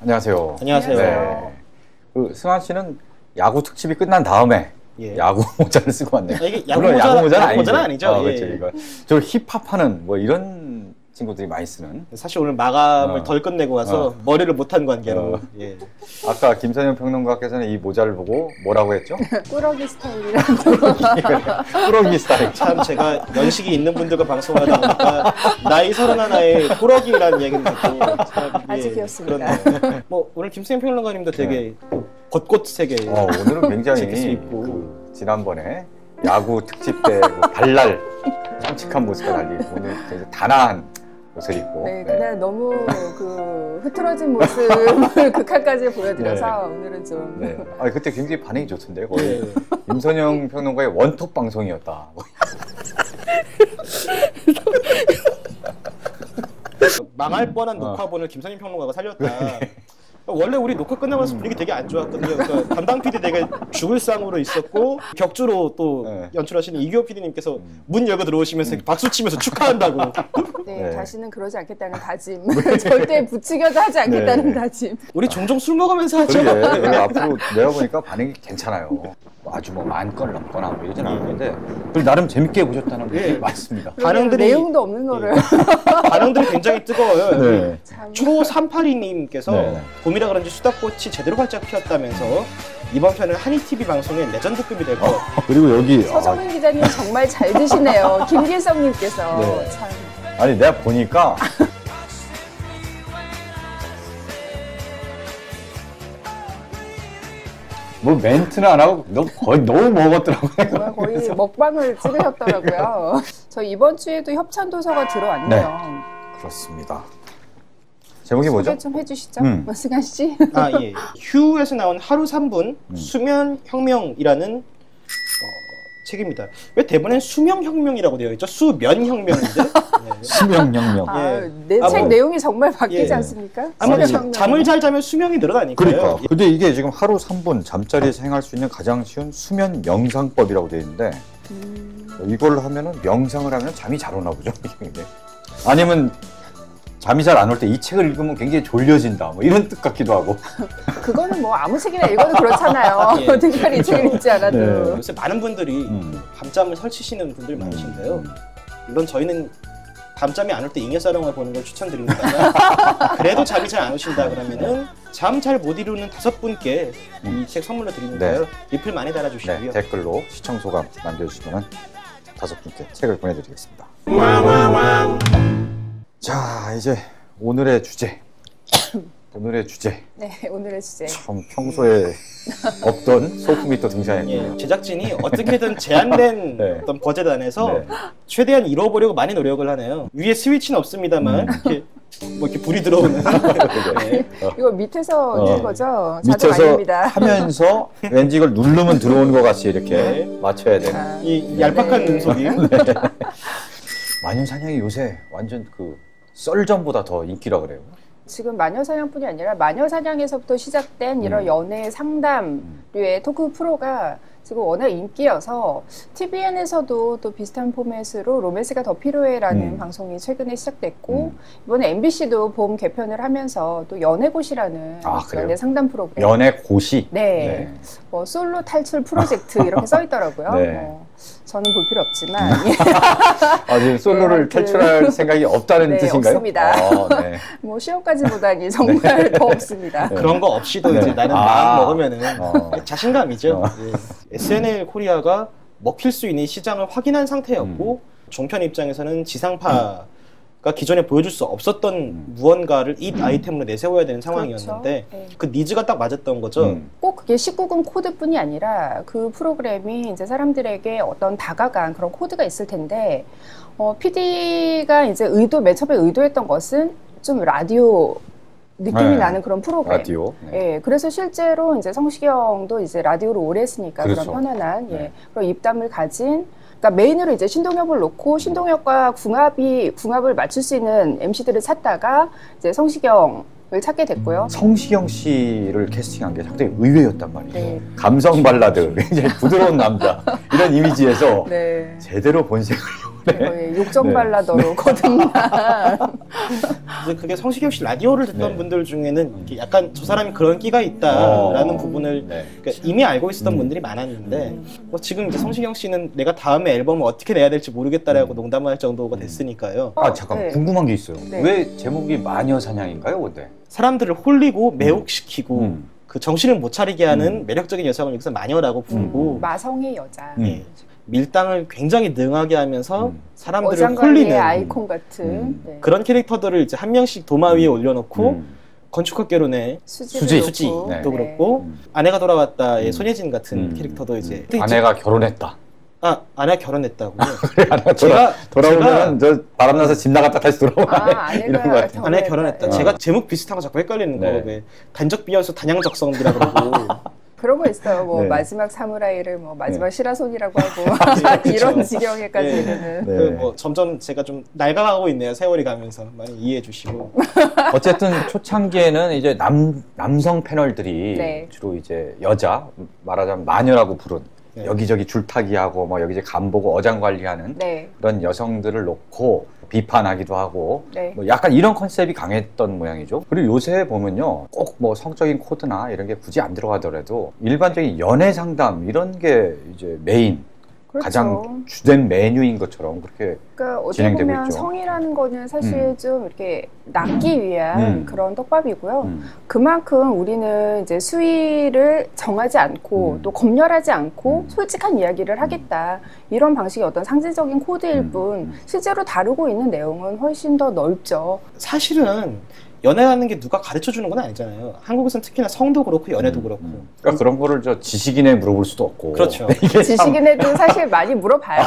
안녕하세요. 안녕하세요. 네. 승환 씨는 야구 특집이 끝난 다음에 야구 모자를 쓰고 왔네요. 이게 야구 모자는 아니죠. 그렇죠. 이거 저 힙합하는 뭐 이런 친구들이 많이 쓰는. 사실 오늘 마감을 덜 끝내고 와서 머리를 못한 관계로. 아까 김선영 평론가께서는 이 모자를 보고 뭐라고 했죠? 꾸러기 스타일이라고. 꾸러기 스타일. 참 제가 연식이 있는 분들과 방송하다 보니까 나이 31에 꾸러기라는 얘기를 듣고 아주 귀엽습니다. 뭐 오늘 김선영 평론가님도 되게 벚꽃 세계. 오늘은 굉장히 지난번에 야구 특집 때 발랄 깜찍한 모습과 달리 오늘 굉장히 단아한 옷을 입고. 네, 그날 너무 흐트러진 모습을 극한까지 보여드려서 오늘은 좀. 네. 그때 굉장히 반응이 좋던데 거의 임선영 평론가의 원톱 방송이었다. 망할 뻔한 녹화본을 김선영 평론가가 살렸다. 원래 우리 녹화 끝나고 나서 분위기 되게 안 좋았거든요. 그러니까 담당 PD 되게 죽을 상으로 있었고 격주로 또 연출하시는 이규호 PD님께서 문 열고 들어오시면서 박수 치면서 축하한다고. 다시는 그러지 않겠다는 다짐. 절대 부추겨서 하지 않겠다는 다짐. 우리 종종 술 먹으면서 하죠. 앞으로 내가 보니까 반응이 괜찮아요. 아주 많은 건을 넘거나 뭐 이러진 않는데 나름 재밌게 보셨다는 분들이 많습니다. 반응들이 내용도 없는 거를. 반응들이 굉장히 뜨거워요. 초382님께서 봄이라 그런지 수다꽃이 제대로 활짝 피었다면서 이번 편은 한이TV 방송의 레전드급이 될 것. 그리고 여기 서정민 기자님 정말 잘 드시네요. 김길성님께서 참. 아니 내가 보니까 뭐 멘트는 안 하고 거의 너무 먹었더라고요. 거의 먹방을 찍으셨더라고요. 저 이번 주에도 협찬도서가 들어왔네요. 그렇습니다. 제목이 뭐죠? 소개 좀 해주시죠. 승환 씨. 휴에서 나온 하루 3분 수면혁명이라는 책입니다. 왜 대본엔 수명혁명이라고 되어 있죠? 수면혁명인데? 수명혁명. 내 책 내용이 정말 바뀌지 않습니까? 잠을 잘 자면 수명이 늘어나니까요. 그러니까. 근데 이게 지금 하루 3분 잠자리에서 행할 수 있는 가장 쉬운 수면 명상법이라고 되어 있는데 이걸 하면은 명상을 하면 잠이 잘 오나 보죠. 아니면 잠이 잘 안 올 때 이 책을 읽으면 굉장히 졸려진다 뭐 이런 뜻 같기도 하고. 그거는 뭐 아무 책이나 읽어도 그렇잖아요. 특별히 이 책을 읽지 않아도. 요새 많은 분들이 밤잠을 설치시는 분들이 많으신데요. 물론 저희는 밤잠이 안 올 때 잉여사령을 보는 걸 추천드립니다. 그래도 잠이 잘 안 오신다 그러면은 잠 잘 못 이루는 5분께 이 책 선물로 드리니까요. 리플 많이 달아주시고요. 댓글로 시청 소감 남겨주시면 5분께 책을 보내드리겠습니다. 자, 이제 오늘의 주제. 오늘의 주제. 네, 오늘의 주제. 참 평소에 없던 소품이 또 등장했네요. 제작진이 어떻게든 제한된 어떤 버젯 안에서 최대한 이뤄보려고 많이 노력을 하네요. 위에 스위치는 없습니다만 이렇게 불이 들어오는. 이거 밑에서 있는 거죠? 밑에서 아닙니다. 하면서 왠지 이걸 누르면 들어오는 것 같이 이렇게 맞춰야 되는. 이 얄팍한 눈속임. 마녀사냥이 요새 완전 썰전보다 더 인기라 그래요. 지금 마녀사냥뿐이 아니라 마녀사냥에서부터 시작된 이런 연애 상담류의 토크 프로가 지금 워낙 인기여서 TVN에서도 또 비슷한 포맷으로 로맨스가 더 필요해라는 방송이 최근에 시작됐고 이번에 MBC도 봄 개편을 하면서 또 연애고시라는 연애 상담 프로그램. 연애고시? 네. 뭐 솔로 탈출 프로젝트 이렇게 써 있더라고요. 저는 볼 필요 없지만. 지금 솔로를 탈출할 생각이 없다는 뜻인가요? 없습니다. 뭐 시험까지보다니 정말 더 없습니다. 그런 거 없이도 이제 나는 마음 먹으면은 자신감이죠. SNL 코리아가 먹힐 수 있는 시장을 확인한 상태였고 종편 입장에서는 지상파가 기존에 보여줄 수 없었던 무언가를 이 아이템으로 내세워야 되는 상황이었는데 그 니즈가 딱 맞았던 거죠. 꼭 그게 19금 코드뿐이 아니라 그 프로그램이 이제 사람들에게 어떤 다가간 그런 코드가 있을 텐데 PD가 이제 맨 처음에 의도했던 것은 좀 라디오 느낌이 네. 나는 그런 프로그램. 라디오. 예, 그래서 실제로 이제 성시경도 이제 라디오를 오래 했으니까 그렇죠. 그런 편안한 네. 그런 입담을 가진. 그러니까 메인으로 이제 신동엽을 놓고 신동엽과 궁합을 맞출 수 있는 MC들을 찾다가 이제 성시경을 찾게 됐고요. 성시경 씨를 캐스팅한 게 상당히 의외였단 말이에요. 네. 감성 발라드, 굉장히 부드러운 남자 이런 이미지에서 네. 제대로 본색을 거의 욕정 네. 발라더로 거듭난. 이제 그게 성시경 씨 라디오를 듣던 네. 분들 중에는 이렇게 약간 저 사람이 그런 끼가 있다라는 부분을 네. 그러니까 이미 알고 있었던 분들이 많았는데 뭐 지금 이제 성시경 씨는 내가 다음에 앨범을 어떻게 내야 될지 모르겠다라고 농담할 정도가 됐으니까요. 아 잠깐 네. 궁금한 게 있어요. 네. 왜 제목이 마녀 사냥인가요, 근데? 사람들을 홀리고 매혹시키고 그 정신을 못 차리게 하는 음. 매력적인 여성을 여기서 마녀라고 부르고 마성의 여자. 예, 밀당을 굉장히 능하게 하면서 사람들을 어장관리의 홀리는 아이콘 같은 네. 그런 캐릭터들을 이제 한 명씩 도마 위에 올려놓고 건축학개론의 수지도 수지도 네. 그렇고 아내가 돌아왔다의 손예진 같은 캐릭터도 이제 아내가 결혼했다. 아내가 결혼했다고요. 그래, 아내가 돌아오면 저 바람나서 집 나갔다 다시 돌아오나 이런 거 같아요. 아내 결혼했다. 어. 제가 제목 비슷한 거 자꾸 헷갈리는 네. 거. 왜 단적 비연수 단양적성비라 그러고 그런 거 있어요. 뭐 네. 마지막 사무라이를 뭐 마지막 네. 시라손이라고 하고 네, 이런 그쵸. 지경에까지 네. 이르는. 네. 그 뭐 점점 제가 좀 낡아가고 있네요. 세월이 가면서 많이 이해해 주시고. 어쨌든 초창기에는 이제 남성 패널들이 네. 주로 이제 여자 말하자면 마녀라고 부른 네. 여기저기 줄타기하고 뭐 여기저기 간보고 어장 관리하는 네. 그런 여성들을 놓고 비판하기도 하고 네. 뭐 약간 이런 컨셉이 강했던 모양이죠. 그리고 요새 보면요, 꼭 뭐 성적인 코드나 이런 게 굳이 안 들어가더라도 일반적인 연애 상담 이런 게 이제 메인 그렇죠. 가장 주된 메뉴인 것처럼 그렇게 그러니까 어떻게 진행되고 보면 있죠. 성이라는 거는 사실 좀 이렇게 낚기 위한 그런 떡밥이고요. 그만큼 우리는 이제 수위를 정하지 않고 또 검열하지 않고 솔직한 이야기를 하겠다. 이런 방식의 어떤 상징적인 코드일 뿐 실제로 다루고 있는 내용은 훨씬 더 넓죠. 사실은 연애하는 게 누가 가르쳐 주는 건 아니잖아요. 한국에서는 특히나 성도 그렇고 연애도 그렇고. 그러니까 그런 거를 저 지식인에 물어볼 수도 없고. 그렇죠. 지식인에도 사실 많이 물어봐요.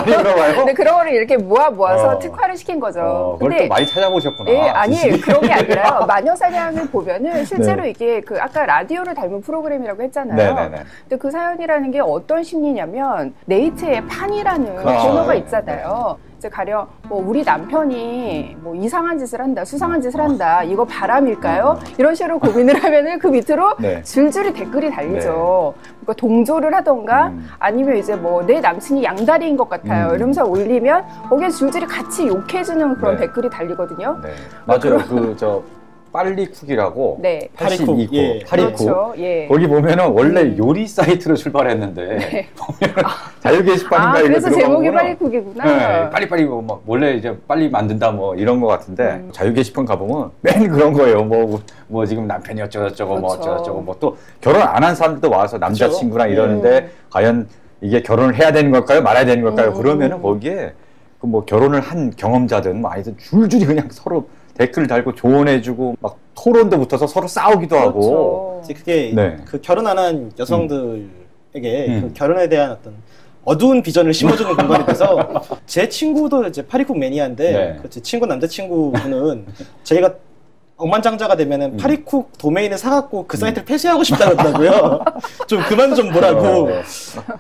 물어봐요? 근데 그런 거를 이렇게 모아서 특화를 시킨 거죠. 그걸 또 많이 찾아보셨구나. 예, 아니 지식인. 그런 게 아니라요. 마녀사냥을 보면은 실제로 이게 그 아까 라디오를 닮은 프로그램이라고 했잖아요. 네네네. 근데 그 사연이라는 게 어떤 심리냐면 네이트의 판이라는 그렇죠. 코너가 있잖아요. 이제 가령 뭐 우리 남편이 뭐 이상한 짓을 한다, 수상한 짓을 한다, 이거 바람일까요? 이런 식으로 고민을 하면은 그 밑으로 네. 줄줄이 댓글이 달리죠. 그러니까 동조를 하던가 아니면 이제 뭐 내 남친이 양다리인 것 같아요. 이러면서 올리면 거기에 줄줄이 같이 욕해주는 그런 네. 댓글이 달리고 네. 맞아요. 그 저 빨리쿡이라고 네. 82코, 예. 82코. 그렇죠. 예. 거기 보면은 원래 요리 사이트로 출발했는데 네. 보면 자유 게시판인가 이거 그래서 들어가 제목이 보면은 빨리쿡이구나. 네, 빨리빨리 뭐 원래 이제 빨리 만든다 뭐 이런 거 같은데 자유 게시판 가보면 맨 그런 거예요. 뭐 지금 남편이 어쩌고저쩌고 뭐 그렇죠. 어쩌고저쩌고 뭐 또 결혼 안 한 사람들도 와서 남자친구랑 그렇죠. 이러는데 과연 이게 결혼을 해야 되는 걸까요? 말아야 되는 걸까요? 그러면은 거기에 그 뭐 결혼을 한 경험자든 뭐 아니든 줄줄이 그냥 서로 댓글 달고 조언해주고 막 토론도 붙어서 서로 싸우기도 하고. 그렇죠. 그게 네. 그 결혼 안 한 여성들에게 그 결혼에 대한 어떤 어두운 비전을 심어주는 공간이 돼서 제 친구도 이제 파리쿡 매니아인데 네. 그 제 친구 남자친구는 저희가 억만장자가 되면은 파리쿡 도메인을 사갖고 그 사이트를 폐쇄하고 싶다 그러더라고요. 좀 그만 좀 보라고.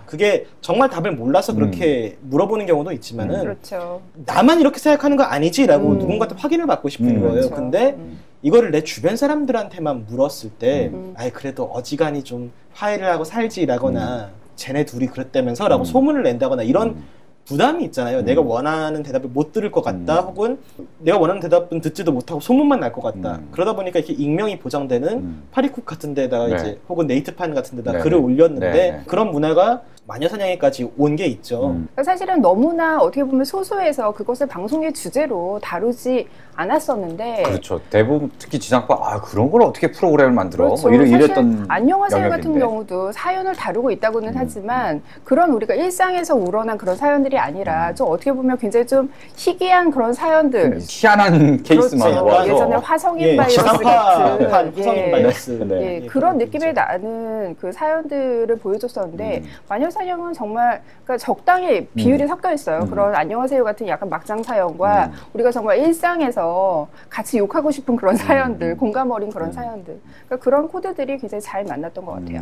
그게 정말 답을 몰라서 그렇게 물어보는 경우도 있지만은 그렇죠. 나만 이렇게 생각하는 거 아니지라고 누군가한테 확인을 받고 싶은 거예요. 그렇죠. 근데 이거를 내 주변 사람들한테만 물었을 때 아이 그래도 어지간히 좀 화해를 하고 살지라거나 쟤네 둘이 그랬다면서라고 소문을 낸다거나 이런 부담이 있잖아요. 내가 원하는 대답을 못 들을 것 같다 혹은 내가 원하는 대답은 듣지도 못하고 소문만 날 것 같다. 그러다 보니까 이렇게 익명이 보장되는 파리쿡 같은 데다가 네. 이제 혹은 네이트판 같은 데다가 네. 글을 올렸는데 네. 그런 문화가 마녀사냥에까지 온 게 있죠. 그러니까 사실은 너무나 어떻게 보면 소소해서 그것을 방송의 주제로 다루지 않았었는데 그렇죠. 대부분 특히 지상파 그런 걸 어떻게 프로그램을 만들어? 그렇죠. 뭐 사실 이랬던 안녕하세요 같은 영역인데. 경우도 사연을 다루고 있다고는 하지만 그런 우리가 일상에서 우러난 그런 사연들이 아니라 좀 어떻게 보면 굉장히 좀 희귀한 그런 사연들 희한한 케이스만 그렇죠. 모아서 예전에 화성인 예, 바이러스 지상파판 같은 화성인 예. 바이러스 네. 예, 예, 그런 게 느낌의 있죠. 나는 그 사연들을 보여줬었는데 마녀 마녀사냥은 정말 그러니까 적당히 비율이 섞여 있어요. 그런 안녕하세요 같은 약간 막장 사연과 우리가 정말 일상에서 같이 욕하고 싶은 그런 사연들, 공감 어린 그런 사연들. 그러니까 그런 코드들이 굉장히 잘 만났던 것 같아요.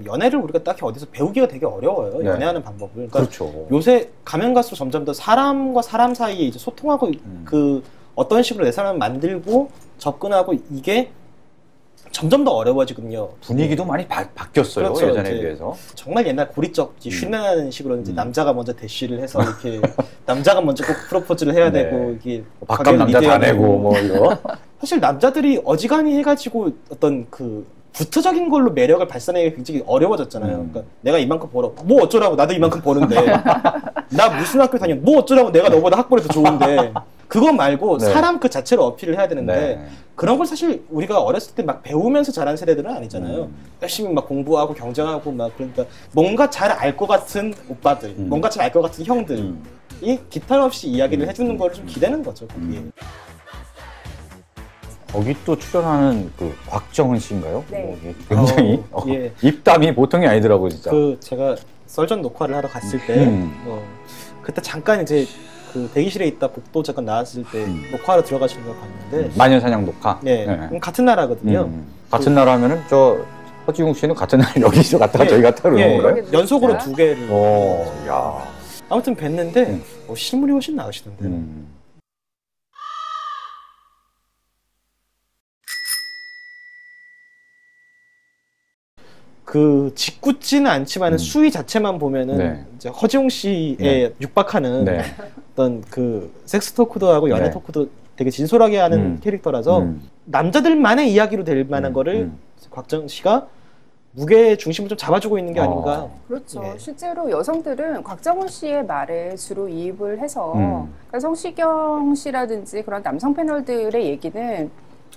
연애를 우리가 딱히 어디서 배우기가 되게 어려워요. 네. 연애하는 방법을. 그러니까 그렇죠. 요새 가면 갈수록 점점 더 사람과 사람 사이에 이제 소통하고 그 어떤 식으로 내 사람을 만들고 접근하고 이게 점점 더 어려워지거든요. 분위기도 많이 바뀌었어요. 그렇죠. 예전에 이제 비해서. 정말 옛날 고리적 쉰내나는 식으로 이제 남자가 먼저 대시를 해서 이렇게 남자가 먼저 꼭 프로포즈를 해야 네. 되고 이게 밥값 남자 다 내고 뭐 이거. 사실 남자들이 어지간히 해가지고 어떤 그 구토적인 걸로 매력을 발산하기가 굉장히 어려워졌잖아요. 그러니까 내가 이만큼 벌어. 뭐 어쩌라고 나도 이만큼 버는데. 나 무슨 학교 다녀. 뭐 어쩌라고 내가 너보다 학벌이 더 좋은데. 그거 말고 네. 사람 그 자체를 어필을 해야 되는데 네. 그런 걸 사실 우리가 어렸을 때 막 배우면서 자란 세대들은 아니잖아요. 열심히 막 공부하고 경쟁하고 막 그러니까 뭔가 잘 알 것 같은 오빠들, 뭔가 잘 알 것 같은 형들이 기탄 없이 이야기를 해주는 거를 좀 기대는 거죠. 거기에. 거기 또 출연하는 그 곽정은 씨인가요? 네. 뭐 이게 굉장히 예. 입담이 보통이 아니더라고 진짜. 그 제가 썰전 녹화를 하러 갔을 때 그때 잠깐 이제 그 대기실에 있다 복도 잠깐 나왔을 때 녹화하러 들어가시는 걸 봤는데 마녀사냥 녹화. 네, 같은 나라거든요. 같은 나라 하면은 저 허지웅 씨는 같은 날 여기서 갔다가 저기 갔다 그러는 건가요? 연속으로 두 개를. 야. 아무튼 뵀는데 실물이 훨씬 나으시던데. 그 짓궂지는 않지만 수위 자체만 보면은 네. 이제 허지웅 씨에 육박하는 네. 어떤 그 섹스 토크도 하고 연애 네. 토크도 되게 진솔하게 하는 캐릭터라서 남자들만의 이야기로 될 만한 거를 곽정 씨가 무게 중심을 좀 잡아주고 있는 게 아닌가. 그렇죠. 예. 실제로 여성들은 곽정은 씨의 말에 주로 이입을 해서 그러니까 성시경 씨라든지 그런 남성 패널들의 얘기는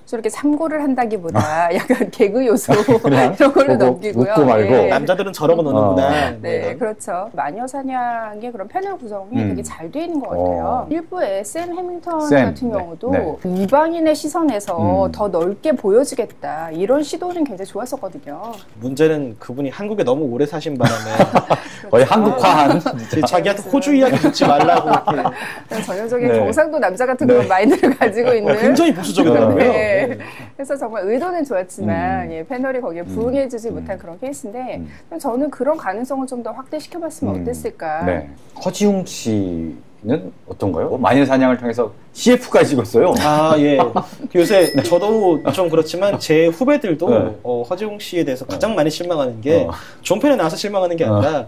저렇게 참고를 한다기보다 약간 개그 요소 이런 걸로 넘기고요. 웃고 말고. 네. 남자들은 저러고 노는구나. 네, 그렇죠. 마녀사냥의 그런 패널 구성이 되게 잘 돼 있는 것 같아요. 일부에 샘 해밍턴 같은 경우도 이방인의 시선에서 더 넓게 보여지겠다 이런 시도는 굉장히 좋았었거든요. 문제는 그분이 한국에 너무 오래 사신 바람에 거의 한국화한 자기한테 호주 이야기 듣지 말라고 이렇게 전형적인 경상도 남자 같은 그런 마인드를 가지고 있는 굉장히 보수적이더라고요. 네. 그래서 정말 의도는 좋았지만 패널이 거기에 부응해주지 못한 그런 케이스인데 저는 그런 가능성을 좀 더 확대시켜봤으면 어땠을까. 네. 허지웅 씨는 어떤가요? 마녀사냥을 통해서 CF까지 찍었어요. 아, 예. 요새 저도 좀 그렇지만 제 후배들도 허지웅 씨에 대해서 가장 많이 실망하는 게 존팬에 나와서 실망하는 게 아니라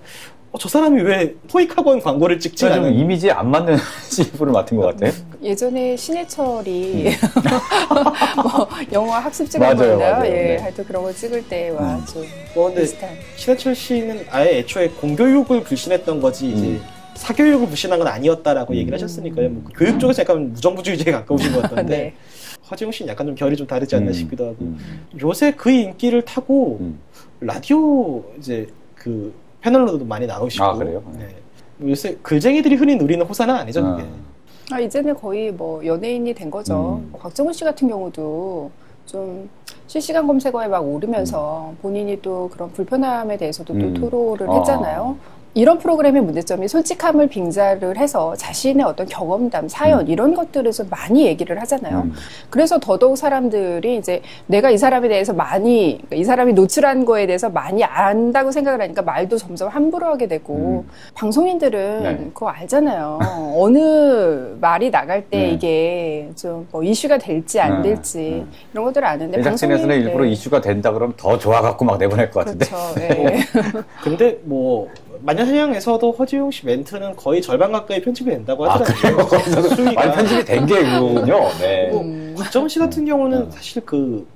저 사람이 왜 토익학원 광고를 찍지 좀 않은 이미지에 안 맞는 CF를 맡은 것 같아요. 예전에 신해철이 뭐 영화 학습지가 있나요? 예, 네. 하여튼 그런 걸 찍을 때와 좀 근데 비슷한. 신해철 씨는 아예 애초에 공교육을 불신했던 거지 이제 사교육을 불신한 건 아니었다라고 얘기를 하셨으니까요. 뭐 교육 쪽에서 약간 무정부주의자에 가까우신 것 같던데 네. 허지웅 씨는 약간 좀 결이 좀 다르지 않나 싶기도 하고 요새 그 인기를 타고 라디오 이제 그 패널로도 많이 나오시고. 아, 그래요? 네. 요새 글쟁이들이 흔히 누리는 호사는 아니죠, 그게. 이제는 거의 뭐 연예인이 된 거죠. 곽정은 씨 같은 경우도 좀 실시간 검색어에 막 오르면서 본인이 또 그런 불편함에 대해서도 또 토로를 했잖아요. 이런 프로그램의 문제점이 솔직함을 빙자를 해서 자신의 어떤 경험담, 사연 이런 것들을 좀 많이 얘기를 하잖아요. 그래서 더더욱 사람들이 이제 내가 이 사람에 대해서 많이 이 사람이 노출한 거에 대해서 많이 안다고 생각을 하니까 말도 점점 함부로 하게 되고 방송인들은 그거 알잖아요. 어느 말이 나갈 때 이게 좀 뭐 이슈가 될지 안 될지 이런 것들을 아는데 제작진에서는 일부러 이슈가 된다 그러면 더 좋아갖고 막 내보낼 것 같은데. 그렇죠. 네. 근데 뭐 마녀사냥에서도 허지웅 씨 멘트는 거의 절반 가까이 편집이 된다고 하더라고요. 수위가 편집이 된 게 그거군요. 네. 곽정은 씨 같은 경우는 사실 그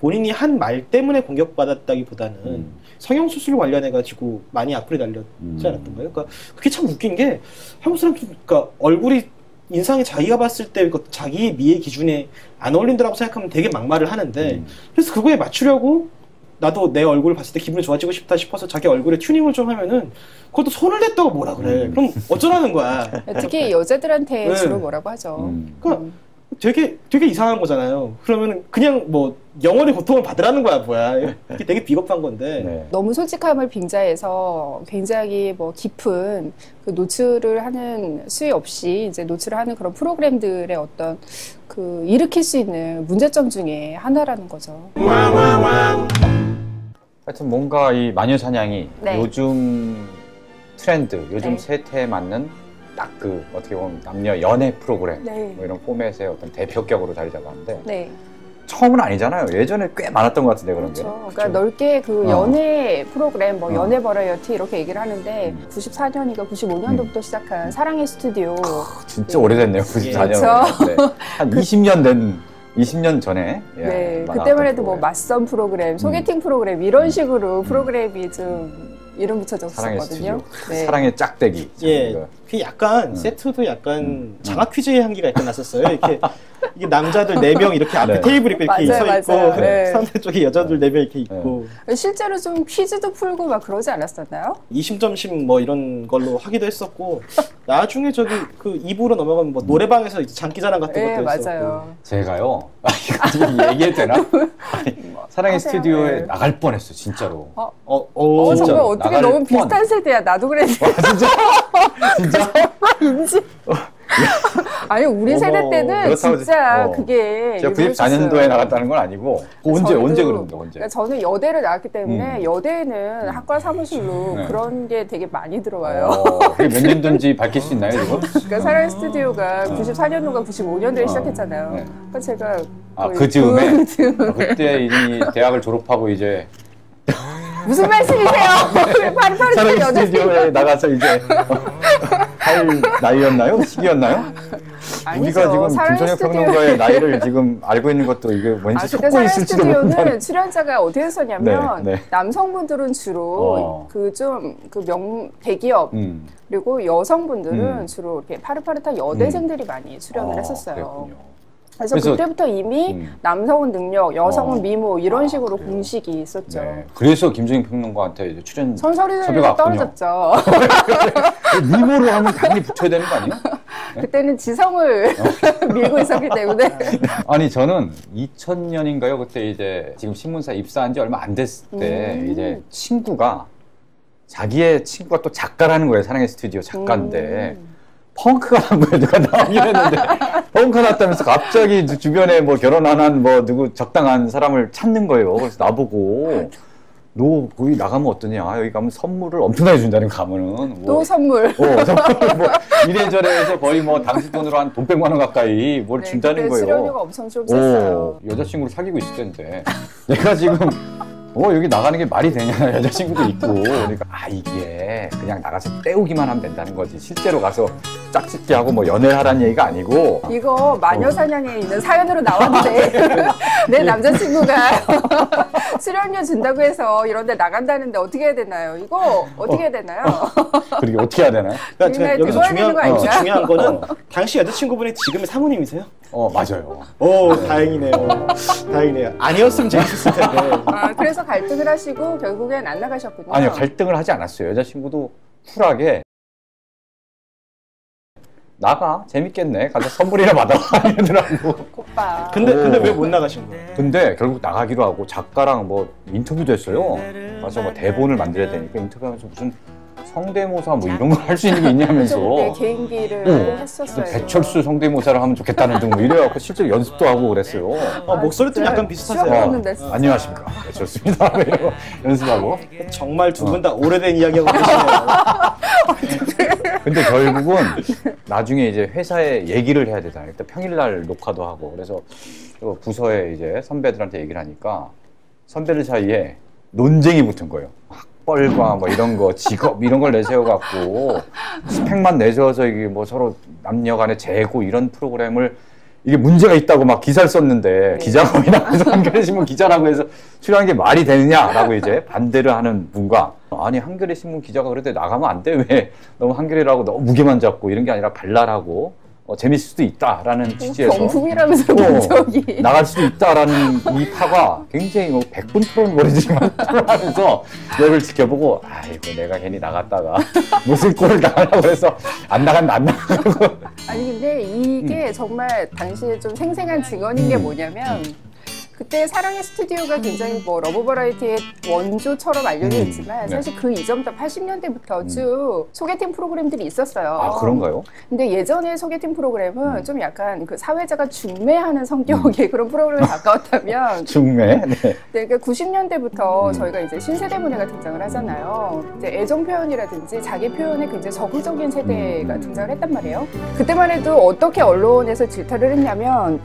본인이 한 말 때문에 공격받았다기보다는 성형수술 관련해가지고 많이 악플이 달렸지 않았던가요? 그러니까 그게 참 웃긴 게 한국 사람들, 그러니까 얼굴이 인상이 자기가 봤을 때 자기의 미의 기준에 안 어울린다고 생각하면 되게 막말을 하는데 그래서 그거에 맞추려고 나도 내 얼굴을 봤을 때 기분이 좋아지고 싶다 싶어서 자기 얼굴에 튜닝을 좀 하면은 그것도 손을 댔다고 뭐라 그래. 그럼 어쩌라는 거야. 특히 여자들한테 주로 뭐라고 하죠. 그러니까 되게 이상한 거잖아요. 그러면 그냥 뭐 영원히 고통을 받으라는 거야 뭐야. 이게 되게 비겁한 건데. 네. 너무 솔직함을 빙자해서 굉장히 뭐 깊은 그 노출을 하는 수위 없이 이제 노출을 하는 그런 프로그램들의 어떤 그 일으킬 수 있는 문제점 중에 하나라는 거죠. 하여튼 뭔가 이 마녀사냥이 네. 요즘 트렌드, 요즘 네. 세태에 맞는 딱 그 어떻게 보면 남녀 연애 프로그램 네. 뭐 이런 포맷의 어떤 대표격으로 자리 잡았는데 네. 처음은 아니잖아요. 예전에 꽤 많았던 것 같은데 그런 게. 그렇죠. 그러니까 넓게 그 연애 프로그램, 뭐 연애 버라이어티 이렇게 얘기를 하는데 94년인가 95년도부터 시작한 사랑의 스튜디오. 진짜 오래됐네요. 94년. 그렇죠. 네. 한 20년 전에. 예, 네, 많았던 그때만 해도 뭐 프로그램. 맞선 프로그램, 소개팅 프로그램 이런 식으로 프로그램이 좀 이름 사랑의 붙여졌었거든요. 스튜디오. 네. 사랑의 짝대기. 예, 이거. 그 약간 세트도 약간 장학 퀴즈의 향기가 약간 났었어요. 이렇게 이게 남자들 4명 이렇게 앞에 네. 테이블 이렇게 맞아요, 서 있고 맞아요. 네. 상대 쪽에 여자들 4명 이렇게 있고 실제로 좀 퀴즈도 풀고 막 그러지 않았었나요? 이심점심 뭐 이런 걸로 하기도 했었고 나중에 저기 그 2부로 넘어가면 뭐 노래방에서 이제 장기자랑 같은 네, 것도 했었고 맞아요. 제가요. 이거 지금 얘기해도 되나? 아니, 사랑의 하세요. 스튜디오에 네. 나갈 뻔했어 진짜로. 정말 진짜 어떻게 나갈 너무 뻔. 비슷한 세대야. 나도 그랬는데. 진짜? 인지. 아니 우리 어머, 세대 때는 그렇다고 진짜 어. 그게 제가 유명했었어요. 94년도에 나갔다는 건 아니고 언제 저도- 그런데 언제? 그러니까 저는 여대를 나왔기 때문에 여대에는 학과 사무실로 네. 그런 게 되게 많이 들어와요. 그게 몇 년도인지 밝힐 수 있나요 지금? 그러니까 사랑의 스튜디오가 94년도인가 95년도에 시작했잖아요. 네. 그러니까 제가 거의 그 즈음에? 그 즈음에. 그때 이미 대학을 졸업하고 이제 무슨 말씀이세요? 파리파리 사랑의 여자 스튜디오에 나가서 이제 할 나이였나요? 시기였나요? 아니죠. 우리가 지금 사랑의 김선혁 스튜디오. 평론가의 나이를 지금 알고 있는 것도 이게 왠지 그때 속고 사랑의 있을지도 모른다는. 스튜디오는 출연자가 어디에 했었냐면 네, 네. 남성분들은 주로 그 좀 그 대기업 그리고 여성분들은 주로 이렇게 파릇파릇한 여대생들이 많이 출연을 했었어요. 그랬군요. 그래서 그래서- 그때부터 이미 남성은 능력, 여성은 미모 이런 식으로 공식이 있었죠. 네. 그래서 김정인 평론가한테 이제 출연 선설이 섭외가 왔군요. 떨어졌죠. 미모로 하면 당연히 붙여야 되는 거 아니에요? 그때는 지성을 밀고 있었기 때문에. 아니 저는 2000년인가요? 그때 이제 지금 신문사 입사한 지 얼마 안 됐을 때 이제 친구가 자기의 친구가 또 작가라는 거예요. 사랑의 스튜디오 작가인데 펑크가 난 거예요. 누가 나오긴 했는데 펑크 났다면서 갑자기 주변에 뭐 결혼 안 한 뭐 누구 적당한 사람을 찾는 거예요. 그래서 나보고 너 거기 나가면 어떠냐? 여기 가면 선물을 엄청나게 준다는 거 가면은 또 선물. 선물 뭐 이래저래 해서 거의 뭐 당시 돈으로 한 돈 100만 원 가까이 뭘 네, 준다는 그때 거예요. 출연료가 엄청 좀 셌어요. 여자친구를 사귀고 있을 텐데 내가 지금 여기 나가는 게 말이 되냐 여자친구도 있고 그러니까 이게 그냥 나가서 때우기만 하면 된다는 거지 실제로 가서 짝짓기 하고 뭐 연애를 하라는 얘기가 아니고 이거 마녀사냥에 있는 사연으로 나왔는데 내 남자친구가 출연료 준다고 해서 이런 데 나간다는데 어떻게 해야 되나요? 이거 어떻게 해야 되나요? 그리고 어떻게 해야 되나요? 그러니까 제가 여기서 찍어야 되는 거 아닌가? 중요한 거는 당시 여자친구분이 지금의 사모님이세요? 맞아요. 오 다행이네요. 다행이네요. 아니었으면 재밌었을 텐데. 그래서 갈등을 하시고 결국엔 안 나가셨군요. 아니요 갈등을 하지 않았어요. 여자친구도 쿨하게 나가 재밌겠네 가서 선물이나 받아 이러더라고. 오빠. 근데 왜 못 나가신 거예요? 근데 결국 나가기로 하고 작가랑 뭐 인터뷰도 했어요. 가서 뭐 대본을 만들어야 되니까 인터뷰하면서 무슨 성대모사 뭐 이런 걸 할 수 있는 게 있냐면서 좀 개인기를 했었어요. 배철수 성대모사를 하면 좋겠다는 등 뭐 이래갖고 실제로 연습도 하고 그랬어요. 목소리도 약간 비슷하세요. 추억했는데, 진짜. 안녕하십니까 배철수입니다. 뭐 이러고 연습하고. 정말 두 분 다 오래된 이야기하고 계시네요. 근데 결국은 나중에 이제 회사에 얘기를 해야 되잖아요. 일단 평일날 녹화도 하고 그래서 부서에 이제 선배들한테 얘기를 하니까 선배들 사이에 논쟁이 붙은 거예요. 학벌과 뭐 이런 거 직업 이런 걸 내세워갖고 스펙만 내세워서 이게 뭐 서로 남녀간의 재고 이런 프로그램을 이게 문제가 있다고 막 기사를 썼는데 기자가 왜 나와서 한겨레신문 기자라고 해서 출연한 게 말이 되느냐라고 이제 반대를 하는 분과 아니 한겨레신문 기자가 그런데 나가면 안 돼 왜 너무 한겨레라고 너무 무게만 잡고 이런 게 아니라 발랄하고 재밌을 수도 있다라는 취지에서 경품이라면서 저기 나갈 수도 있다라는 이 파가 굉장히 100분 토론거리지만 토론하면서 너를 지켜보고 아이고 내가 괜히 나갔다가 무슨 꼴을 당하려고 해서 안 나가고 아니 근데 이게 정말 당시에 좀 생생한 증언인 게 뭐냐면 그때 사랑의 스튜디오가 굉장히 뭐 러브 버라이티의 원조처럼 알려져 있지만 사실 그 이전부터 80년대부터 쭉 소개팅 프로그램들이 있었어요. 아 그런가요? 근데 예전에 소개팅 프로그램은 좀 약간 그 사회자가 중매하는 성격의 그런 프로그램에 가까웠다면 중매? 네. 네, 그러니까 90년대부터 저희가 이제 신세대 문화가 등장을 하잖아요. 이제 애정 표현이라든지 자기 표현에 굉장히 적극적인 세대가 등장을 했단 말이에요. 그때만 해도 어떻게 언론에서 질타를 했냐면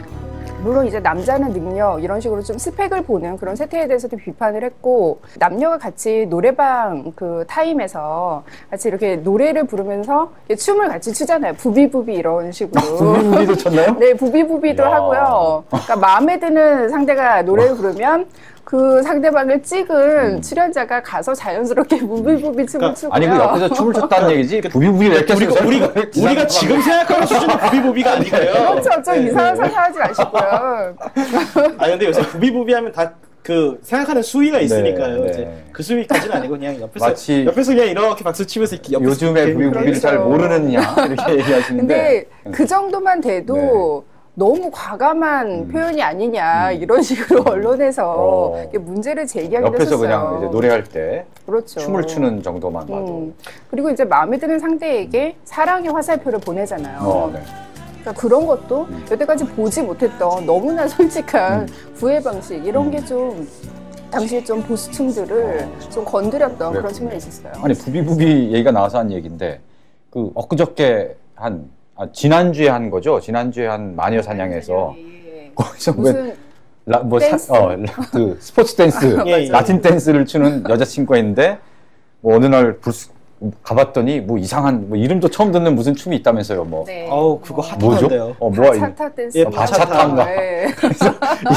물론 이제 남자는 능력 이런 식으로 좀 스펙을 보는 그런 세태에 대해서도 비판을 했고 남녀가 같이 노래방 그 타임에서 같이 이렇게 노래를 부르면서 춤을 같이 추잖아요. 부비부비 이런 식으로. 부비부비도 췄나요? 네, 부비부비도 하고요. 그러니까 마음에 드는 상대가 노래를 부르면 그 상대방을 찍은 출연자가 가서 자연스럽게 부비부비 춤을 추고요. 아니 그 옆에서 춤을 췄다는 얘기지 부비부비 왜 이렇게 우리가 지금 생각하는 수준의 부비부비가 아니에요. 그렇죠. 좀 이상한 상상하지 마시고요. 아니 근데 요새 부비부비하면 다 그 생각하는 수위가 있으니까요. 네. 이제 그 수위까지는 아니고 그냥 마치 옆에서 그냥 이렇게 박수 치면서 이렇게 요즘에 부비부비를 그렇죠. 잘 모르느냐 이렇게 얘기하시는데 근데 그 정도만 돼도 너무 과감한 표현이 아니냐 이런 식으로 언론에서 이렇게 문제를 제기하기도 옆에서 했었어요. 그냥 이제 노래할 때 그렇죠. 춤을 추는 정도만 봐도 그리고 이제 마음에 드는 상대에게 사랑의 화살표를 보내잖아요. 네. 그러니까 그런 것도 여태까지 보지 못했던 너무나 솔직한 구애 방식 이런 게 좀 당시에 좀 보수층들을 좀 건드렸던 그런 측면이 있었어요. 아니 부비부비 얘기가 나와서 한 얘기인데 그 엊그저께 지난주에 한 거죠. 지난주에 한 마녀 사냥에서 거기서 무슨 그 스포츠 댄스, 라틴 댄스를 추는 여자친구가 있는데 뭐 어느 날 가봤더니 뭐 이상한 뭐 이름도 처음 듣는 무슨 춤이 있다면서요. 뭐. 네. 그거 핫한데요. 바차타 댄스. 바차타인가. 네.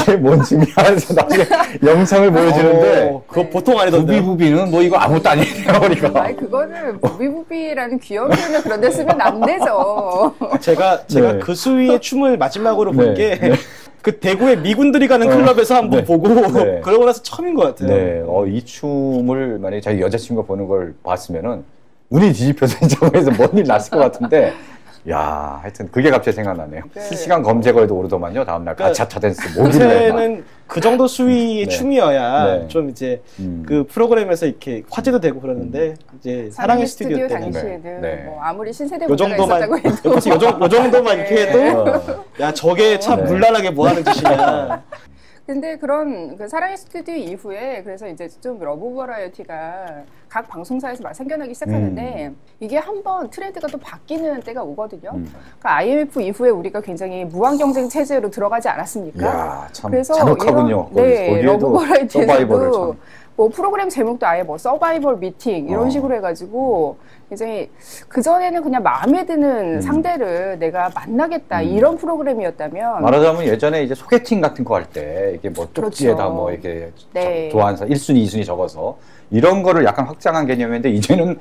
이게 뭔 춤이야 해서 나중에 영상을 보여주는데 그거 보통 아니던데요. 부비부비는 뭐 이거 아무것도 아니에요. 그러니까. 아니 그거는 부비부비라는 귀여운 표현을 그런 데 쓰면 안 되죠. 제가 네. 그 수위의 춤을 마지막으로 본 네. 게 그 대구에 미군들이 가는 클럽에서 한번 보고 그러고 나서 처음인 것 같아요. 네, 이 춤을 만약에 자기 여자친구가 보는 걸 봤으면은 눈이 뒤집혀서 저거에서 뭔 일 났을 것 같은데, 야, 하여튼 그게 갑자기 생각나네요. 네. 실시간 검색어에도 오르더만요. 다음날 바차타 댄스 뭐길래 요새는 그 정도 수위의 춤이어야 좀 이제 그 프로그램에서 이렇게 화제도 되고 그러는데 이제 사랑의 스튜디오 때는 당시에는 뭐 아무리 신세대 요 문화가 있었다고 해도 요 정도만 이렇게 해도 야 저게 참 물란하게 뭐 하는 짓이냐. 근데 그런 그 사랑의 스튜디오 이후에 그래서 이제 좀 러브 버라이어티가 각 방송사에서 막 생겨나기 시작하는데 이게 한번 트렌드가 또 바뀌는 때가 오거든요. 그러니까 IMF 이후에 우리가 굉장히 무한 경쟁 체제로 들어가지 않았습니까? 이야, 참 그래서 잔혹하군요. 이런, 러브 버라이어티에서도 참. 뭐 프로그램 제목도 아예 뭐 서바이벌 미팅 이런 식으로 해가지고 굉장히 그전에는 그냥 마음에 드는 상대를 내가 만나겠다 이런 프로그램이었다면 말하자면 예전에 이제 소개팅 같은 거 할 때 이게 뭐 쪽지에다 그렇죠. 뭐 이렇게 네. 도안사 1순위, 2순위 적어서 이런 거를 약간 확장한 개념인데 이제는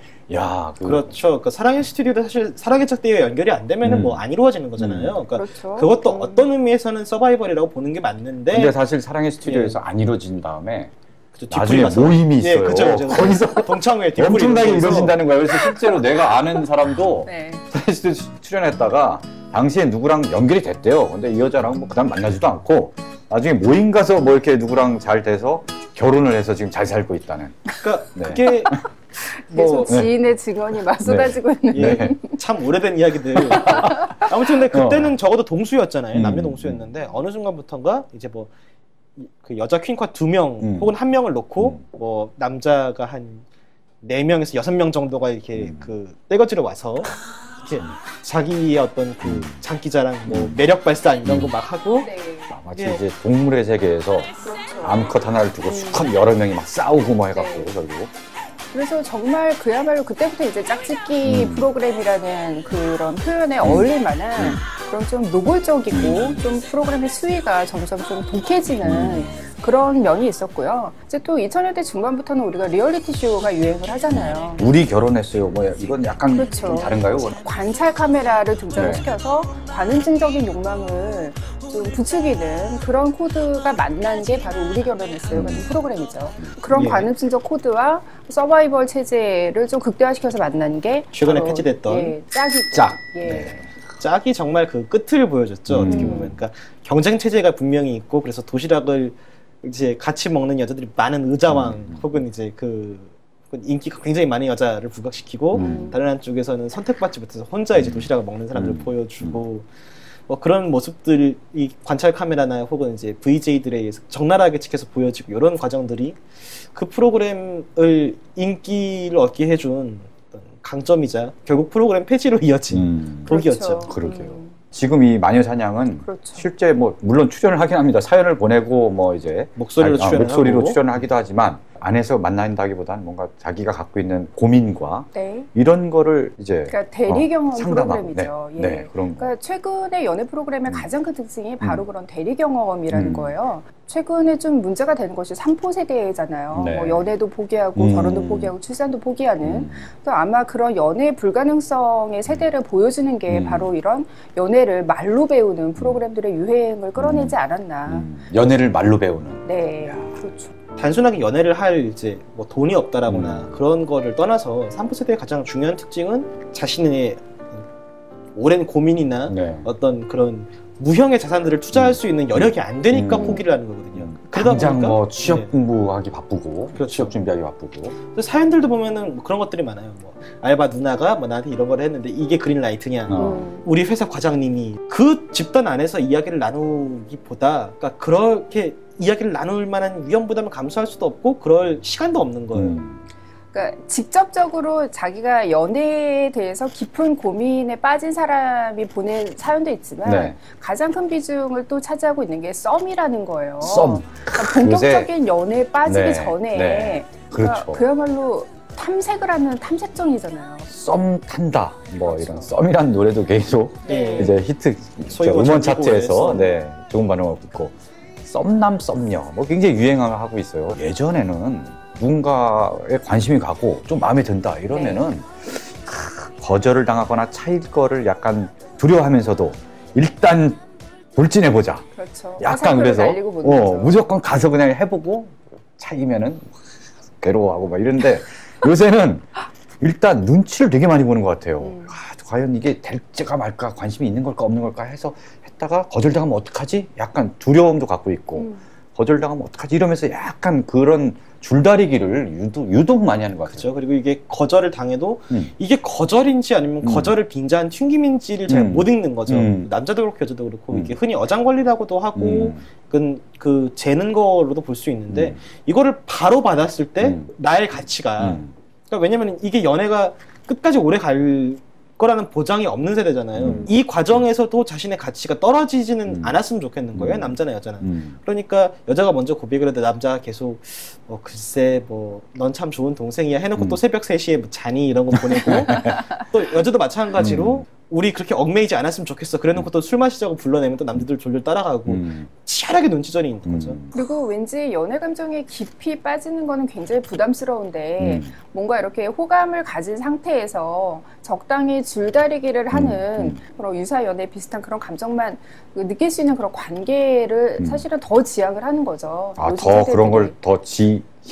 그렇죠. 그 사랑의 스튜디오도 사실 사랑의 짝대기가 연결이 안 되면은 뭐 안 이루어지는 거잖아요. 그러니까 그렇죠. 그것도 어떤 의미에서는 서바이벌이라고 보는 게 맞는데 근데 사실 사랑의 스튜디오에서 안 이루어진 다음에 그쵸, 나중에 뒷부분이 가서- 모임이 있어요. 예, 그쵸. 거기서 동창회 뒷부분이 엄청나게 이루어져서 이루어진다는 거예요. 그래서 실제로 내가 아는 사람도 네. 사랑의 스튜디오 출연했다가 당시에 누구랑 연결이 됐대요. 근데 이 여자랑 뭐 그다음 만나지도 않고 나중에 모임 가서 뭐 이렇게 누구랑 잘 돼서 결혼을 해서 지금 잘 살고 있다는. 그러니까 네. 그게 계속 지인의 증언이 막 쏟아지고 있는. 예, 참 오래된 이야기들. 아무튼 근데 그때는 적어도 동수였잖아요. 남녀 동수였는데 어느 순간부터인가 이제 뭐 그 여자 퀸과 2명 혹은 1명을 놓고 뭐 남자가 한 4명에서 6명 정도가 이렇게 그 떼거지로 와서 이렇게 자기의 어떤 그 장기자랑 뭐 매력 발산 이런 거 막 하고 네. 마치 예. 이제 동물의 세계에서 그렇죠. 암컷 하나를 두고 수컷 여러 명이 막 싸우고 뭐 해갖고 결국. 그래서 정말 그야말로 그때부터 이제 짝짓기 프로그램이라는 그런 표현에 어울릴 만한 그런 좀 노골적이고 좀 프로그램의 수위가 점점 좀 독해지는 그런 면이 있었고요. 이제 또 2000년대 중반부터는 우리가 리얼리티 쇼가 유행을 하잖아요. 우리 결혼했어요. 뭐 이건 약간 그렇죠. 좀 다른가요? 관찰 카메라를 등장을 네. 시켜서 관음증적인 욕망을 좀 부추기는 그런 코드가 만난 게 바로 우리 결혼했어요 같은 프로그램이죠. 그런 예. 관음증적 코드와 서바이벌 체제를 좀 극대화시켜서 만난 게 최근에 바로, 폐지됐던 예, 짝이 짝. 예. 네. 짝이 정말 그 끝을 보여줬죠. 어떻게 보면. 그러니까 경쟁 체제가 분명히 있고 그래서 도시락을 이제 같이 먹는 여자들이 많은 의자왕 혹은 이제 그 인기가 굉장히 많은 여자를 부각시키고 다른 한쪽에서는 선택받지 못해서 혼자 이제 도시락을 먹는 사람들을 보여주고 뭐 그런 모습들이 관찰 카메라나 혹은 이제 VJ들에 의해서 적나라하게 찍혀서 보여지고 이런 과정들이 그 프로그램을 인기를 얻게 해준 어떤 강점이자 결국 프로그램 폐지로 이어진 독이었죠. 그렇죠. 그러게요. 지금 이 마녀사냥은 그렇죠. 실제 뭐 물론 출연을 하긴 합니다. 사연을 보내고 뭐 이제 목소리로 목소리로 하고. 출연을 하기도 하지만 안에서 만난다기보다는 뭔가 자기가 갖고 있는 고민과 네. 이런 거를 이제 그러니까 대리 경험 상담하고. 프로그램이죠. 네, 예. 네, 그런 거. 그러니까 최근의 연애 프로그램의 가장 큰 특징이 바로 그런 대리 경험이라는 음. 거예요. 최근에 좀 문제가 되는 것이 3포 세대잖아요. 네. 뭐 연애도 포기하고 결혼도 포기하고 출산도 포기하는. 또 아마 그런 연애 불가능성의 세대를 보여주는 게 바로 이런 연애를 말로 배우는 프로그램들의 유행을 끌어내지 않았나. 연애를 말로 배우는. 네, 그렇죠. 단순하게 연애를 할 이제 뭐 돈이 없다라거나 그런 거를 떠나서 3부 세대의 가장 중요한 특징은 자신의 오랜 고민이나 네. 어떤 그런 무형의 자산들을 투자할 수 있는 여력이 안 되니까 포기를 하는 거거든요. 그러다 당장 보니까 뭐 취업 네. 공부하기 바쁘고 그렇죠. 취업 준비하기 바쁘고 그래서 사연들도 보면은 뭐 그런 것들이 많아요. 뭐 알바 누나가 뭐 나한테 이런 걸 했는데 이게 그린라이트냐? 우리 회사 과장님이 그 집단 안에서 이야기를 나누기보다, 그러니까 그렇게 이야기를 나눌 만한 위험 부담을 감수할 수도 없고 그럴 시간도 없는 거예요. 그러니까 직접적으로 자기가 연애에 대해서 깊은 고민에 빠진 사람이 보낸 사연도 있지만 네. 가장 큰 비중을 또 차지하고 있는 게 썸이라는 거예요. 썸. 그러니까 본격적인 연애에 빠지기 네, 전에 네. 그러니까 그렇죠. 그야말로 탐색을 하는 탐색정이잖아요. 썸 탄다 뭐 이런 썸이란 노래도 계속 네. 이제 히트 소위 뭐 음원 전기고의 차트에서 썸. 네, 좋은 반응을 얻고 있고 썸남 썸녀 뭐 굉장히 유행하고 있어요. 예전에는 누군가에 관심이 가고 좀 마음에 든다 이러면은 거절을 당하거나 차일 거를 약간 두려워하면서도 일단 돌진해보자. 그렇죠. 약간 화살표를 그래서 날리고 보는 거죠. 무조건 가서 그냥 해보고 차이면은 괴로워하고 막 이런데 요새는 일단 눈치를 되게 많이 보는 것 같아요. 과연 이게 될지가 말까, 관심이 있는 걸까 없는 걸까 해서 했다가 거절당하면 어떡하지? 약간 두려움도 갖고 있고 거절당하면 어떡하지? 이러면서 약간 그런 줄다리기를 유독 많이 하는 것 같아요. 그렇죠. 그리고 이게 거절을 당해도 이게 거절인지 아니면 거절을 빙자한 튕김인지를 잘 못 읽는 거죠. 남자도 그렇고 여자도 그렇고 이게 흔히 어장관리라고도 하고 그 재는 거로도 볼 수 있는데 이거를 바로 받았을 때 나의 가치가 그러니까 왜냐면 이게 연애가 끝까지 오래 갈 거라는 보장이 없는 세대잖아요. 이 과정에서도 자신의 가치가 떨어지지는 않았으면 좋겠는 거예요. 남자나 여자는. 그러니까 여자가 먼저 고백을 해도 남자가 계속 글쎄 뭐 넌 참 좋은 동생이야 해놓고 또 새벽 3시에 뭐 자니 이런 거 보내고 또 여자도 마찬가지로 우리 그렇게 얽매이지 않았으면 좋겠어 그래놓고 또 술 마시자고 불러내면 또 남들들 졸졸 따라가고 치열하게 눈치전이 있는 거죠. 그리고 왠지 연애 감정에 깊이 빠지는 거는 굉장히 부담스러운데 뭔가 이렇게 호감을 가진 상태에서 적당히 줄다리기를 하는 그런 유사 연애 비슷한 그런 감정만 느낄 수 있는 그런 관계를 사실은 더 지향을 하는 거죠. 아, 요즘 더 세대들이. 그런 걸 더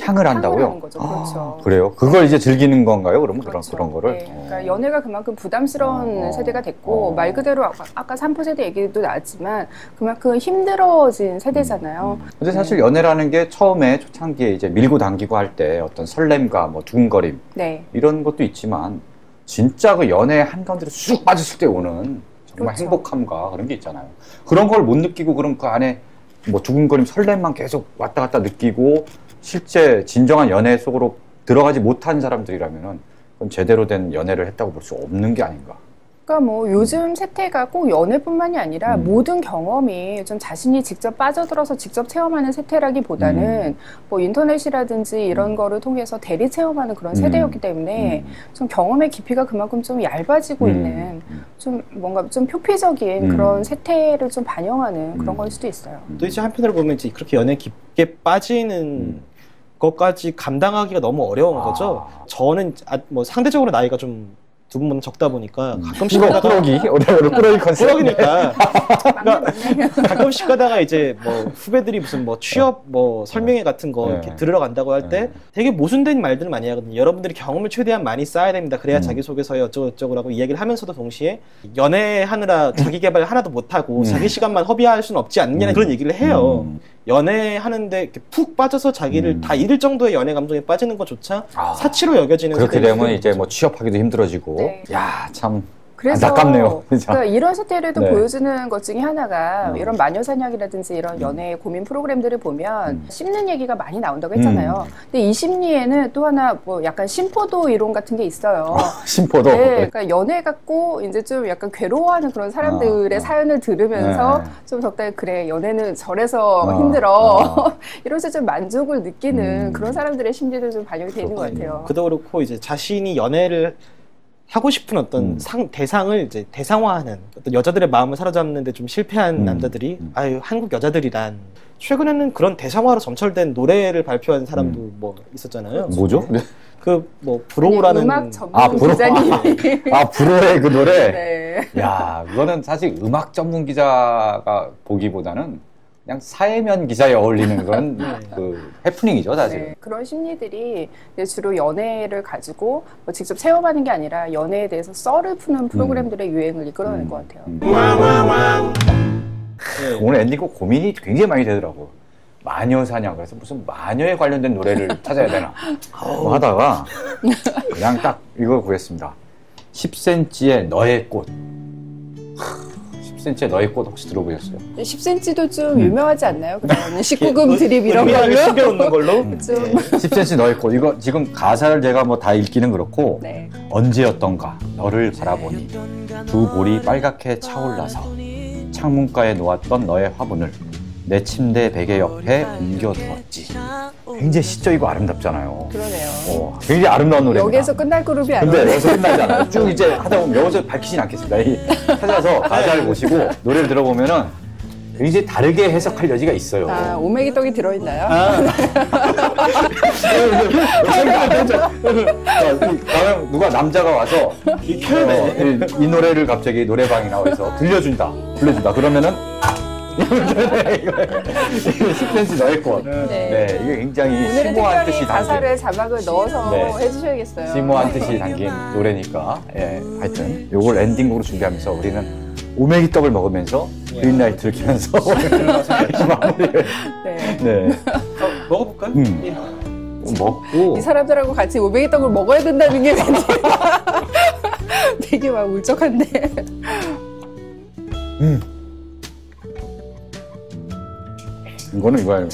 향을 한다고요? 하는 거죠. 그렇죠. 그래요? 그걸 이제 즐기는 건가요? 그러면 그렇죠. 그런 거를? 네. 그러니까 연애가 그만큼 부담스러운 세대가 됐고 말 그대로 아까 3포 세대 얘기도 나왔지만 그만큼 힘들어진 세대잖아요. 근데 사실 연애라는 게 처음에 초창기에 이제 밀고 당기고 할 때 어떤 설렘과 뭐 두근거림 네. 이런 것도 있지만 진짜 그 연애 한가운데로 쑥 빠졌을 때 오는 정말 그렇죠. 행복함과 그런 게 있잖아요. 그런 걸 못 느끼고 그럼 그 안에 뭐 두근거림 설렘만 계속 왔다 갔다 느끼고 실제 진정한 연애 속으로 들어가지 못한 사람들이라면은 그건 제대로 된 연애를 했다고 볼 수 없는 게 아닌가. 그러니까 뭐 요즘 세태가 꼭 연애뿐만이 아니라 모든 경험이 좀 자신이 직접 빠져들어서 직접 체험하는 세태라기보다는 뭐 인터넷이라든지 이런 거를 통해서 대리 체험하는 그런 세대였기 때문에 좀 경험의 깊이가 그만큼 좀 얇아지고 있는 좀 뭔가 좀 표피적인 그런 세태를 좀 반영하는 그런 걸 수도 있어요. 또 이제 한편으로 보면 이제 그렇게 연애 깊게 빠지는 것까지 감당하기가 너무 어려운 거죠. 저는 뭐 상대적으로 나이가 좀 두 분은 적다 보니까 가끔씩 이거 가다가 꾸러기 오늘 꾸러기 컨셉. 꾸러기니까 가끔씩 가다가 이제 뭐 후배들이 무슨 뭐 취업 뭐 설명회 같은 거 이렇게 들으러 간다고 할 때 되게 모순된 말들을 많이 하거든요. 여러분들이 경험을 최대한 많이 쌓아야 됩니다. 그래야 자기소개서에 어쩌고저쩌고라고 이야기를 하면서도 동시에 연애하느라 자기 개발 하나도 못하고 자기 시간만 허비할 수는 없지 않느냐는 그런 얘기를 해요. 연애하는데 이렇게 푹 빠져서 자기를 다 잃을 정도의 연애 감정에 빠지는 것조차 사치로 여겨지는 그렇게 되면 이제 뭐 취업하기도 힘들어지고 네. 야, 참 그래서 안타깝네요. 진짜. 그러니까 이런 세태를 또 네. 보여주는 것 중에 하나가 이런 마녀사냥이라든지 이런 연애 고민 프로그램들을 보면 씹는 얘기가 많이 나온다고 했잖아요. 근데 이 심리에는 또 하나 뭐 약간 심포도 이론 같은 게 있어요. 심포도. 네, 그러니까 연애 갖고 이제 좀 약간 괴로워하는 그런 사람들의 사연을 들으면서 좀 적당히 그래 연애는 저래서 힘들어 이러면서 좀 만족을 느끼는 그런 사람들의 심리도 좀 반영이 되는 것 같아요. 그도 그렇고 이제 자신이 연애를 하고 싶은 어떤 대상을 이제 대상화하는 어떤 여자들의 마음을 사로잡는데 좀 실패한 남자들이 아유 한국 여자들이란 최근에는 그런 대상화로 점철된 노래를 발표한 사람도 뭐 있었잖아요. 뭐죠? 그 뭐 브로우라는 음악 전문 기자님이 브로의 그 노래. 네. 야, 그거는 사실 음악 전문 기자가 보기보다는 그냥 사회면 기사에 어울리는 그런 그 해프닝이죠, 사실. 네, 그런 심리들이 이제 주로 연애를 가지고 뭐 직접 체험하는 게 아니라 연애에 대해서 썰을 푸는 프로그램들의 유행을 이끌어내는 것 같아요. 네. 오늘 엔딩곡 고민이 굉장히 많이 되더라고. 마녀사냥. 그래서 무슨 마녀에 관련된 노래를 찾아야 되나 뭐 하다가 그냥 딱 이걸 구했습니다. 10cm의 너의 꽃. 10cm의 너의 꽃 혹시 들어보셨어요? 10cm도 좀 유명하지 않나요? 그런 19금 드립 이런 은밀하게 걸로? 숨겨놓는 걸로. 좀 10cm 너의 꽃. 이거 지금 가사를 제가 뭐 다 읽기는 그렇고 네. 언제였던가 너를 바라보니 두 볼이 빨갛게 차올라서 창문가에 놓았던 너의 화분을 내 침대 베개 옆에 옮겨두었지. 굉장히 시적이고 아름답잖아요. 그러네요. 굉장히 아름다운 노래입니다. 여기에서 끝날 그룹이 근데 아니에요. 여기서 끝나잖아요. 쭉 이제 하다 보면 여기서 밝히진 않겠습니다. 찾아서 가사를 보시고 노래를 들어보면은 굉장히 다르게 해석할 여지가 있어요. 아, 오메기 떡이 들어있나요? 다음에 누가 남자가 와서 이 노래를 갑자기 노래방에 나와서 불러준다. 그러면은 10cm 너의 꽃. 네, 이게 굉장히 오늘은 심오한 특별히 뜻이 담긴. 가사를 자막을 넣어서 네. 해주셔야겠어요. 심오한 뜻이 담긴 노래니까. 예, 하여튼 요걸 엔딩곡으로 준비하면서 우리는 오메기 떡을 먹으면서 그린라이트를 켜면서 마무리를. 네. 네. 먹어볼까요? 먹고 이 사람들하고 같이 오메기 떡을 먹어야 된다는 게 왠지 되게 막 울적한데. 이거는 이거예요.